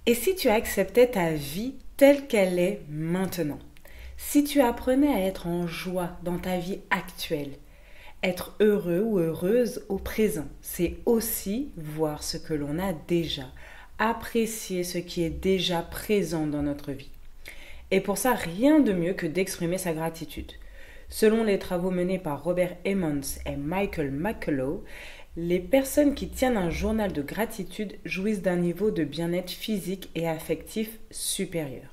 Et si tu acceptais ta vie telle qu'elle est maintenant? Si tu apprenais à être en joie dans ta vie actuelle, être heureux ou heureuse au présent, c'est aussi voir ce que l'on a déjà, apprécier ce qui est déjà présent dans notre vie. Et pour ça, rien de mieux que d'exprimer sa gratitude. Selon les travaux menés par Robert Emmons et Michael McCullough, les personnes qui tiennent un journal de gratitude jouissent d'un niveau de bien-être physique et affectif supérieur.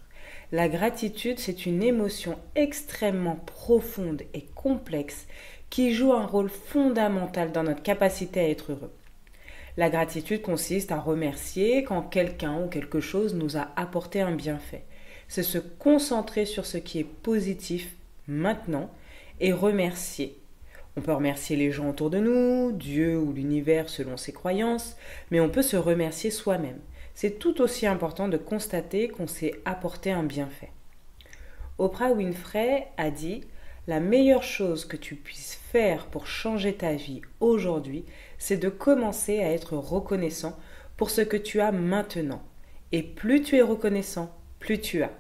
La gratitude, c'est une émotion extrêmement profonde et complexe qui joue un rôle fondamental dans notre capacité à être heureux. La gratitude consiste à remercier quand quelqu'un ou quelque chose nous a apporté un bienfait. C'est se concentrer sur ce qui est positif maintenant et remercier. On peut remercier les gens autour de nous, Dieu ou l'univers selon ses croyances, mais on peut se remercier soi-même. C'est tout aussi important de constater qu'on s'est apporté un bienfait. Oprah Winfrey a dit: la meilleure chose que tu puisses faire pour changer ta vie aujourd'hui, c'est de commencer à être reconnaissant pour ce que tu as maintenant. Et plus tu es reconnaissant, plus tu as.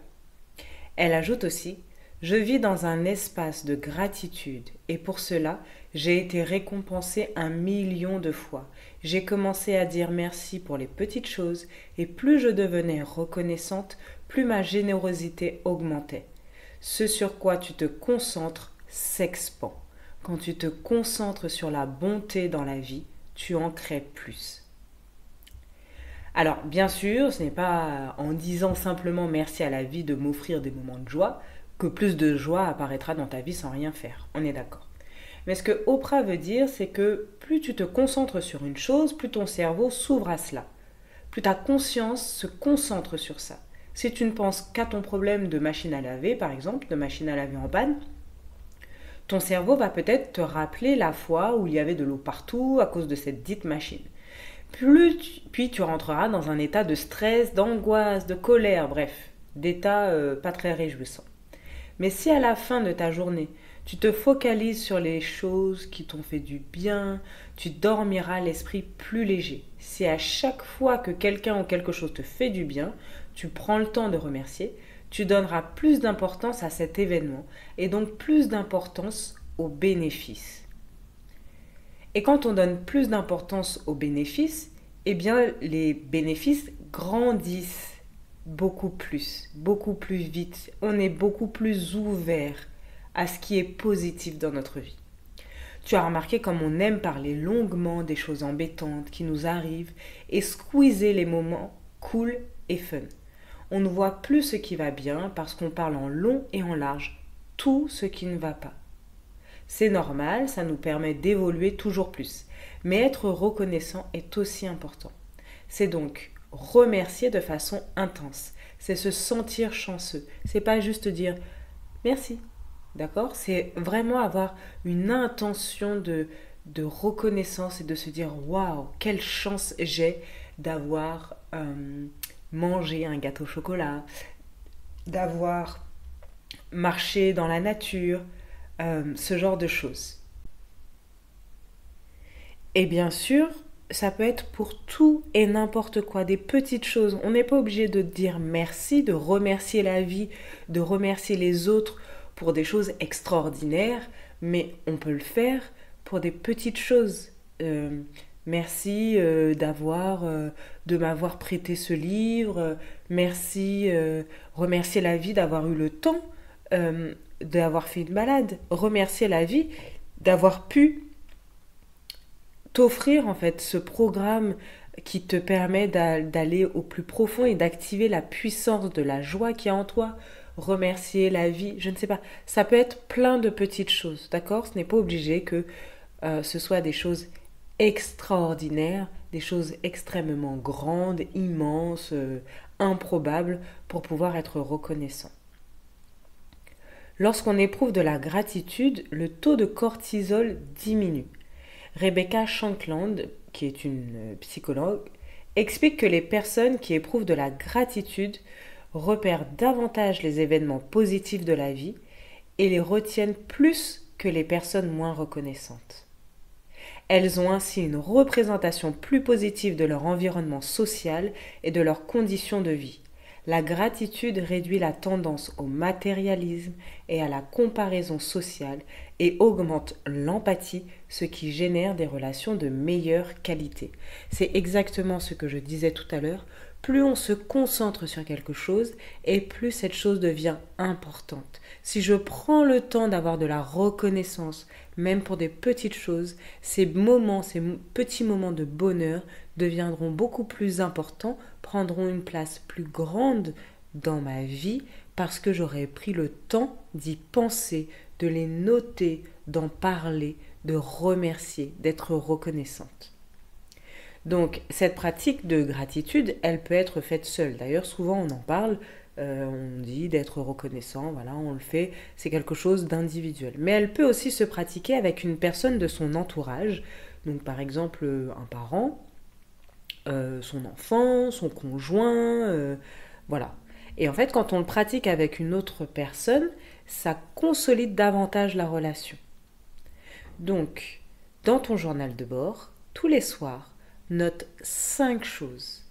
Elle ajoute aussi: je vis dans un espace de gratitude et pour cela, j'ai été récompensée 1 million de fois. J'ai commencé à dire merci pour les petites choses et plus je devenais reconnaissante, plus ma générosité augmentait. Ce sur quoi tu te concentres s'expand. Quand tu te concentres sur la bonté dans la vie, tu en crées plus. Alors, bien sûr, ce n'est pas en disant simplement merci à la vie de m'offrir des moments de joie que plus de joie apparaîtra dans ta vie sans rien faire. On est d'accord. Mais ce que Oprah veut dire, c'est que plus tu te concentres sur une chose, plus ton cerveau s'ouvre à cela. Plus ta conscience se concentre sur ça. Si tu ne penses qu'à ton problème de machine à laver, par exemple, de machine à laver en panne, ton cerveau va peut-être te rappeler la fois où il y avait de l'eau partout à cause de cette dite machine. Puis tu rentreras dans un état de stress, d'angoisse, de colère, bref, d'état pas très réjouissant. Mais si à la fin de ta journée, tu te focalises sur les choses qui t'ont fait du bien, tu dormiras l'esprit plus léger. Si à chaque fois que quelqu'un ou quelque chose te fait du bien, tu prends le temps de remercier, tu donneras plus d'importance à cet événement et donc plus d'importance aux bénéfices. Et quand on donne plus d'importance aux bénéfices, eh bien les bénéfices grandissent beaucoup plus vite. On est beaucoup plus ouvert à ce qui est positif dans notre vie. Tu as remarqué comme on aime parler longuement des choses embêtantes qui nous arrivent et squeezer les moments cool et fun. On ne voit plus ce qui va bien parce qu'on parle en long et en large tout ce qui ne va pas. C'est normal, ça nous permet d'évoluer toujours plus. Mais être reconnaissant est aussi important. C'est donc remercier de façon intense. C'est se sentir chanceux. C'est pas juste dire merci. D'accord? C'est vraiment avoir une intention de reconnaissance et de se dire waouh, quelle chance j'ai d'avoir mangé un gâteau au chocolat, d'avoir marché dans la nature, ce genre de choses. Et bien sûr, ça peut être pour tout et n'importe quoi, des petites choses. On n'est pas obligé de dire merci, de remercier la vie, de remercier les autres pour des choses extraordinaires, mais on peut le faire pour des petites choses. Merci de m'avoir prêté ce livre. Merci, remercier la vie d'avoir eu le temps d'avoir fait une balade. Remercier la vie d'avoir pu t'offrir en fait ce programme qui te permet d'aller au plus profond et d'activer la puissance de la joie qui est en toi. Remercier la vie, je ne sais pas. Ça peut être plein de petites choses, d'accord? Ce n'est pas obligé que ce soit des choses extraordinaires, des choses extrêmement grandes, immenses, improbables pour pouvoir être reconnaissant. Lorsqu'on éprouve de la gratitude, le taux de cortisol diminue. Rebecca Shankland, qui est une psychologue, explique que les personnes qui éprouvent de la gratitude repèrent davantage les événements positifs de la vie et les retiennent plus que les personnes moins reconnaissantes. Elles ont ainsi une représentation plus positive de leur environnement social et de leurs conditions de vie. La gratitude réduit la tendance au matérialisme et à la comparaison sociale et augmente l'empathie, ce qui génère des relations de meilleure qualité. C'est exactement ce que je disais tout à l'heure. Plus on se concentre sur quelque chose et plus cette chose devient importante. Si je prends le temps d'avoir de la reconnaissance, même pour des petites choses, ces moments, ces petits moments de bonheur deviendront beaucoup plus importants, prendront une place plus grande dans ma vie parce que j'aurai pris le temps d'y penser, de les noter, d'en parler, de remercier, d'être reconnaissante. Donc cette pratique de gratitude, elle peut être faite seule. D'ailleurs, souvent on en parle, on dit d'être reconnaissant, voilà, on le fait, c'est quelque chose d'individuel. Mais elle peut aussi se pratiquer avec une personne de son entourage, donc par exemple un parent, son enfant, son conjoint, voilà. Et en fait, quand on le pratique avec une autre personne, ça consolide davantage la relation. Donc, dans ton journal de bord, tous les soirs, note 5 choses,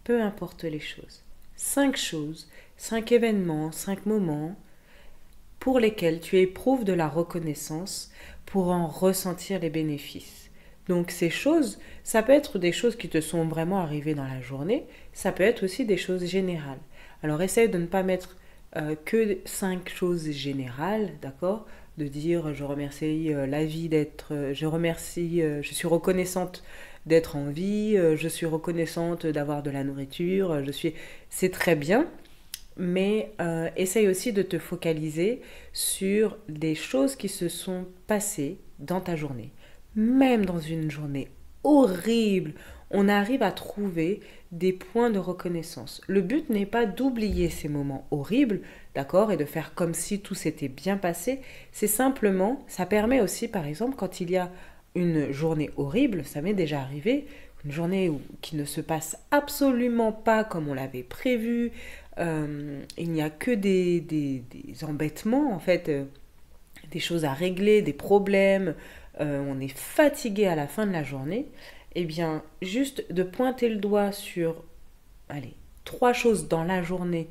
peu importe les choses. 5 choses, 5 événements, 5 moments pour lesquels tu éprouves de la reconnaissance pour en ressentir les bénéfices. Donc ces choses, ça peut être des choses qui te sont vraiment arrivées dans la journée, ça peut être aussi des choses générales. Alors essaye de ne pas mettre que 5 choses générales, d'accord? De dire je remercie la vie d'être, je suis reconnaissante d'être en vie, je suis reconnaissante d'avoir de la nourriture, c'est très bien, mais essaye aussi de te focaliser sur des choses qui se sont passées dans ta journée. Même dans une journée horrible, on arrive à trouver des points de reconnaissance. Le but n'est pas d'oublier ces moments horribles, d'accord, et de faire comme si tout s'était bien passé. C'est simplement, ça permet aussi, par exemple, quand il y a une journée horrible, ça m'est déjà arrivé, une journée qui ne se passe absolument pas comme on l'avait prévu, il n'y a que des embêtements, en fait, des choses à régler, des problèmes, on est fatigué à la fin de la journée, eh bien, juste de pointer le doigt sur, allez, 3 choses dans la journée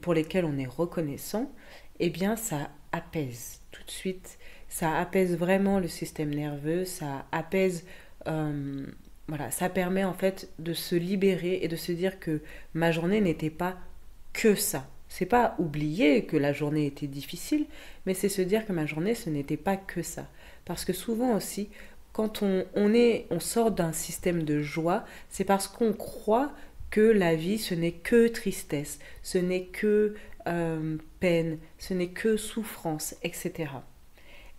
pour lesquelles on est reconnaissant, eh bien, ça apaise tout de suite, ça apaise vraiment le système nerveux, ça apaise, voilà, ça permet en fait de se libérer et de se dire que ma journée n'était pas que ça. C'est pas oublier que la journée était difficile, mais c'est se dire que ma journée, ce n'était pas que ça. Parce que souvent aussi, quand on sort d'un système de joie, c'est parce qu'on croit que la vie, ce n'est que tristesse, ce n'est que peine, ce n'est que souffrance, etc.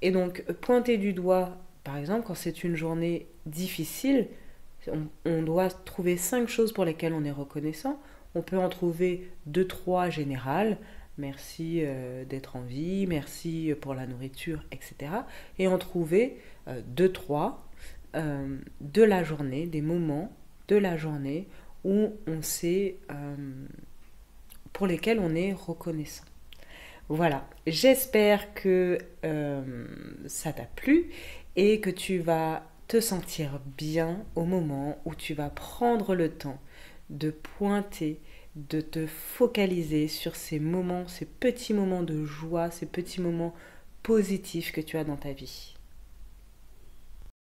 Et donc, pointer du doigt, par exemple, quand c'est une journée difficile, on doit trouver 5 choses pour lesquelles on est reconnaissant. On peut en trouver 2, 3 générales. Merci d'être en vie, merci pour la nourriture, etc. Et en trouver 2, 3 de la journée, des moments de la journée où on sait, pour lesquels on est reconnaissant. Voilà, j'espère que ça t'a plu et que tu vas te sentir bien au moment où tu vas prendre le temps de pointer, de te focaliser sur ces moments, ces petits moments de joie, ces petits moments positifs que tu as dans ta vie.